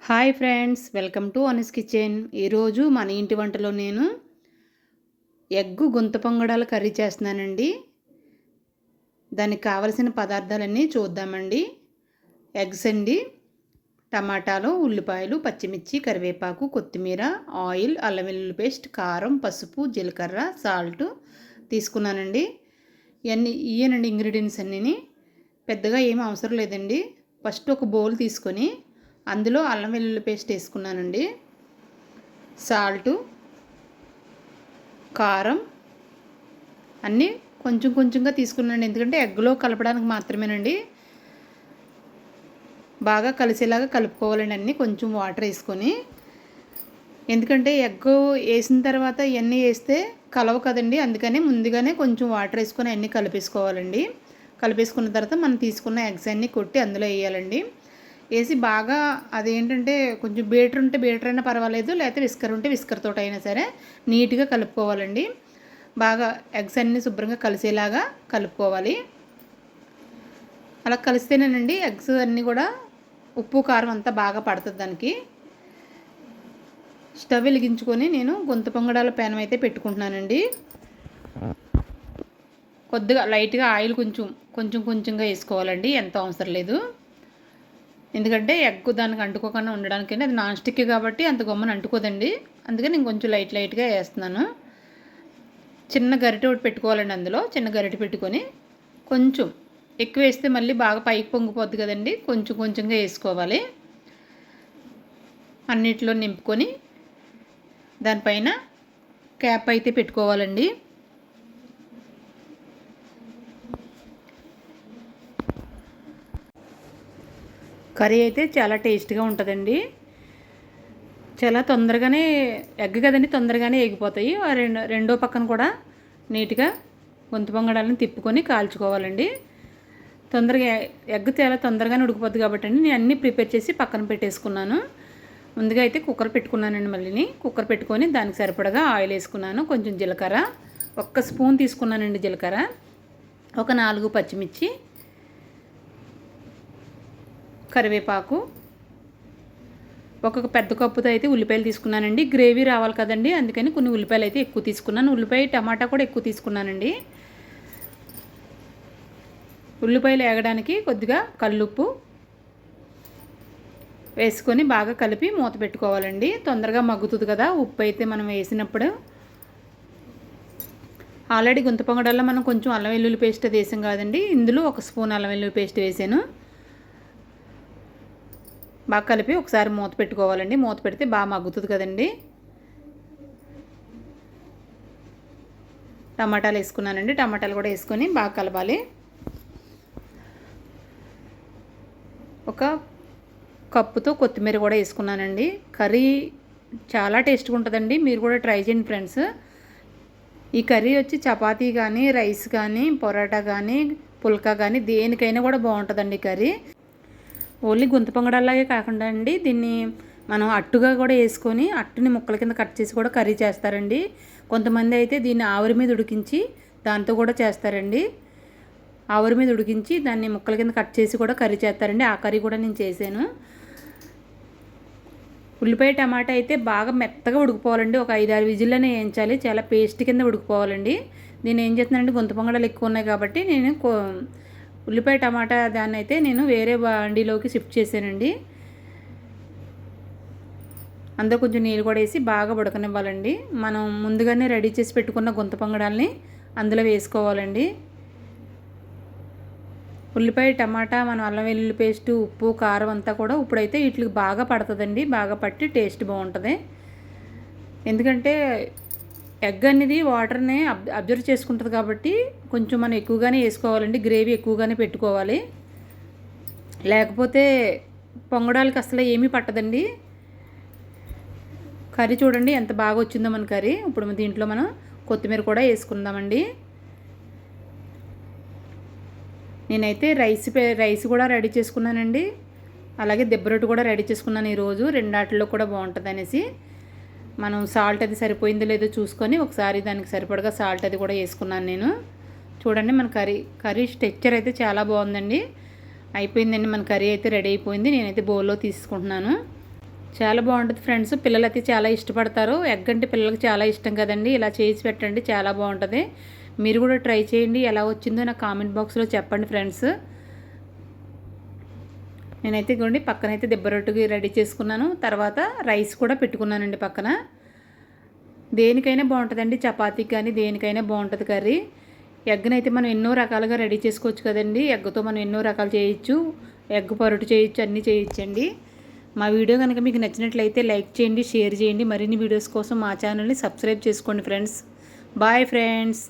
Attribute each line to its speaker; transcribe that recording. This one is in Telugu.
Speaker 1: Hi friends, welcome to Anas kitchen. ఈరోజు మన ఇంటి వంటలో నేను ఎగ్గు గుంత పొంగడాల కర్రీ చేస్తున్నానండి. దానికి కావలసిన పదార్థాలన్నీ చూద్దామండి. ఎగ్స్ అండి, టమాటాలు, ఉల్లిపాయలు, పచ్చిమిర్చి, కరివేపాకు, కొత్తిమీర, ఆయిల్, అల్లం వెల్లుల్లి పేస్ట్, కారం, పసుపు, జీలకర్ర, సాల్ట్ తీసుకున్నానండి. ఇవన్నీ ఇంగ్రీడియంట్స్ అన్నీ. పెద్దగా ఏమీ అవసరం లేదండి. ఫస్ట్ ఒక బౌల్ తీసుకొని అందులో అల్లం వెల్లుల్లి పేస్ట్ వేసుకున్నానండి. సాల్టు, కారం అన్నీ కొంచెం కొంచెంగా తీసుకున్నానండి. ఎందుకంటే ఎగ్లో కలపడానికి మాత్రమేనండి. బాగా కలిసేలాగా కలుపుకోవాలండి. అన్నీ కొంచెం వాటర్ వేసుకొని, ఎందుకంటే ఎగ్ వేసిన తర్వాత ఇవన్నీ వేస్తే కలవ కదండి. అందుకని ముందుగానే కొంచెం వాటర్ వేసుకొని అన్నీ కలిపేసుకోవాలండి. కలిపేసుకున్న తర్వాత మనం తీసుకున్న ఎగ్స్ అన్నీ కొట్టి అందులో వేయాలండి. వేసి బాగా అదేంటంటే కొంచెం బీటర్ ఉంటే బీటర్ అయినా పర్వాలేదు, లేకపోతే విస్కర్ ఉంటే విస్కర్ తోటి అయినా సరే నీట్గా కలుపుకోవాలండి. బాగా ఎగ్స్ అన్నీ శుభ్రంగా కలిసేలాగా కలుపుకోవాలి. అలా కలిస్తేనేనండి ఎగ్స్ అన్నీ కూడా ఉప్పు కారం అంతా బాగా పడుతుంది దానికి. స్టవ్ వెలిగించుకొని నేను గుంత పొంగడాల ప్యాన్ అయితే పెట్టుకుంటున్నానండి. కొద్దిగా లైట్గా ఆయిల్ కొంచెం కొంచెంగా వేసుకోవాలండి, ఎంత అవసరం లేదు. ఎందుకంటే ఎగ్ దానికి అంటుకోకుండా ఉండడానికి. అది నాన్ స్టిక్ కాబట్టి అంత గమ్మున అంటుకోదండి. అందుకని నేను కొంచెం లైట్గా వేస్తున్నాను. చిన్న గరిటె ఒకటి పెట్టుకోవాలండి. అందులో చిన్న గరిటె పెట్టుకొని కొంచెం ఎక్కువ వేస్తే మళ్ళీ బాగా పైకి పొంగిపోద్ది కదండి. కొంచెం కొంచెంగా వేసుకోవాలి. అన్నిట్లో నింపుకొని దానిపైన క్యాప్ అయితే పెట్టుకోవాలండి. కర్రీ అయితే చాలా టేస్ట్గా ఉంటుందండి. చాలా తొందరగానే ఎగ్ కదండి, తొందరగానే ఎగిపోతాయి. రెండో పక్కన కూడా నీట్గా గుంత పొంగడాలను తిప్పుకొని కాల్చుకోవాలండి. తొందరగా ఎగ్ చాలా తొందరగానే ఉడికిపోద్ది కాబట్టి అండి నేను అన్నీ ప్రిపేర్ చేసి పక్కన పెట్టేసుకున్నాను. ముందుగా అయితే కుక్కర్ పెట్టుకున్నానండి. మళ్ళీ కుక్కర్ పెట్టుకొని దానికి సరిపడగా ఆయిల్ వేసుకున్నాను. కొంచెం జీలకర్ర, 1 స్పూన్ తీసుకున్నానండి జీలకర్ర, ఒక 4 పచ్చిమిర్చి, కరివేపాకు, ఒక పెద్ద కప్పుతో అయితే ఉల్లిపాయలు తీసుకున్నానండి. గ్రేవీ రావాలి కదండి, అందుకని కొన్ని ఉల్లిపాయలు అయితే ఎక్కువ తీసుకున్నాను. ఉల్లిపాయ టమాటా కూడా ఎక్కువ తీసుకున్నానండి. ఉల్లిపాయలు వేగడానికి కొద్దిగా కల్లుప్పు వేసుకొని బాగా కలిపి మూత పెట్టుకోవాలండి. తొందరగా మగ్గుతుంది కదా ఉప్పు అయితే మనం వేసినప్పుడు. ఆల్రెడీ గుంత పొంగడాల్లో మనం కొంచెం అల్లం వెల్లుల్లి పేస్ట్ వేసాం కాదండి. ఇందులో 1 స్పూన్ అల్లం వెల్లుల్లి పేస్ట్ వేసాను. బాగా కలిపి ఒకసారి మూత పెట్టుకోవాలండి. మూత పెడితే బాగా మగ్గుతుంది కదండి. టమాటాలు వేసుకున్నానండి. టమాటాలు కూడా వేసుకొని బాగా కలపాలి. ఒక కప్పుతో కొత్తిమీర కూడా వేసుకున్నానండి. కర్రీ చాలా టేస్ట్గా ఉంటుందండి. మీరు కూడా ట్రై చేయండి ఫ్రెండ్స్. ఈ కర్రీ వచ్చి చపాతీ కానీ, రైస్ కానీ, పొరాటా కానీ, పుల్కా కానీ దేనికైనా కూడా బాగుంటుందండి ఈ కర్రీ. ఓన్లీ గుంత పొంగడాలాగే కాకుండా అండి దీన్ని మనం అట్టుగా కూడా వేసుకొని అట్టుని ముక్కల కింద కట్ చేసి కూడా కర్రీ చేస్తారండి. కొంతమంది అయితే దీన్ని ఆవిరి మీద ఉడికించి దాంతో కూడా చేస్తారండి. ఆవిరి మీద ఉడికించి దాన్ని ముక్కల కింద కట్ చేసి కూడా కర్రీ చేస్తారండి. ఆ కర్రీ కూడా నేను చేశాను. ఉల్లిపాయ టమాటా అయితే బాగా మెత్తగా ఉడికిపోవాలండి. ఒక 5-6 విజిల్లోనే వేయించాలి. చాలా పేస్ట్ కింద ఉడికిపోవాలండి. నేను ఏం చేస్తున్నానంటే గుంత పొంగడాలు ఎక్కువ ఉన్నాయి కాబట్టి నేను ఉల్లిపాయ టమాటా దాన్ని అయితే నేను వేరే బండిలోకి షిఫ్ట్ చేశానండి. అందులో కొంచెం నీళ్ళు కూడా వేసి బాగా ఉడకనివ్వాలండి. మనం ముందుగానే రెడీ చేసి పెట్టుకున్న గుంత పొంగడాల్ని అందులో వేసుకోవాలండి. ఉల్లిపాయ టమాటా, మనం అల్లం వెల్లుల్లి పేస్ట్, ఉప్పు, కారం అంతా కూడా ఇప్పుడైతే వీటికి బాగా పడుతుందండి. బాగా పట్టి టేస్ట్ బాగుంటుంది. ఎందుకంటే ఎగ్ అనేది వాటర్ని అబ్జర్వ్ చేసుకుంటుంది కాబట్టి కొంచెం మనం ఎక్కువగానే వేసుకోవాలండి. గ్రేవీ ఎక్కువగానే పెట్టుకోవాలి. లేకపోతే పొంగడాలకి అసలు ఏమీ పట్టదండి. కర్రీ చూడండి ఎంత బాగా వచ్చిందో మన కర్రీ. ఇప్పుడు దీంట్లో మనం కొత్తిమీర కూడా వేసుకుందామండి. నేనైతే రైస్ కూడా రెడీ చేసుకున్నానండి. అలాగే దెబ్బరొట్టు కూడా రెడీ చేసుకున్నాను ఈరోజు. రెండాటిలో కూడా బాగుంటుంది అనేసి మనం సాల్ట్ అది సరిపోయిందో లేదో చూసుకొని ఒకసారి దానికి సరిపడగా సాల్ట్ అది కూడా వేసుకున్నాను నేను. చూడండి మన కర్రీ టెక్స్చర్ అయితే చాలా బాగుందండి. అయిపోయిందండి మన కర్రీ అయితే రెడీ అయిపోయింది. నేనైతే బౌల్లో తీసుకుంటున్నాను. చాలా బాగుంటుంది ఫ్రెండ్స్. పిల్లలైతే చాలా ఇష్టపడతారు. ఎగ్ అంటే పిల్లలకి చాలా ఇష్టం కదండి. ఇలా చేసి పెట్టండి, చాలా బాగుంటుంది. మీరు కూడా ట్రై చేయండి. ఎలా వచ్చిందో నాకు కామెంట్ బాక్స్లో చెప్పండి ఫ్రెండ్స్. నేనైతే ఇదిగోండి పక్కనైతే దిబ్బ రొట్టెకి రెడీ చేసుకున్నాను. తర్వాత రైస్ కూడా పెట్టుకున్నానండి పక్కన. దేనికైనా బాగుంటుందండి, చపాతీకి కానీ దేనికైనా బాగుంటుంది కర్రీ. ఎగ్నైతే మనం ఎన్నో రకాలుగా రెడీ చేసుకోవచ్చు కదండి. ఎగ్తో మనం ఎన్నో రకాలు చేయొచ్చు. ఎగ్ పరోట చేయొచ్చు, అన్నీ చేయొచ్చండి. మా వీడియో కనుక మీకు నచ్చినట్లయితే లైక్ చేయండి, షేర్ చేయండి. మరిన్ని వీడియోస్ కోసం మా ఛానల్ని సబ్స్క్రైబ్ చేసుకోండి ఫ్రెండ్స్. Bye friends.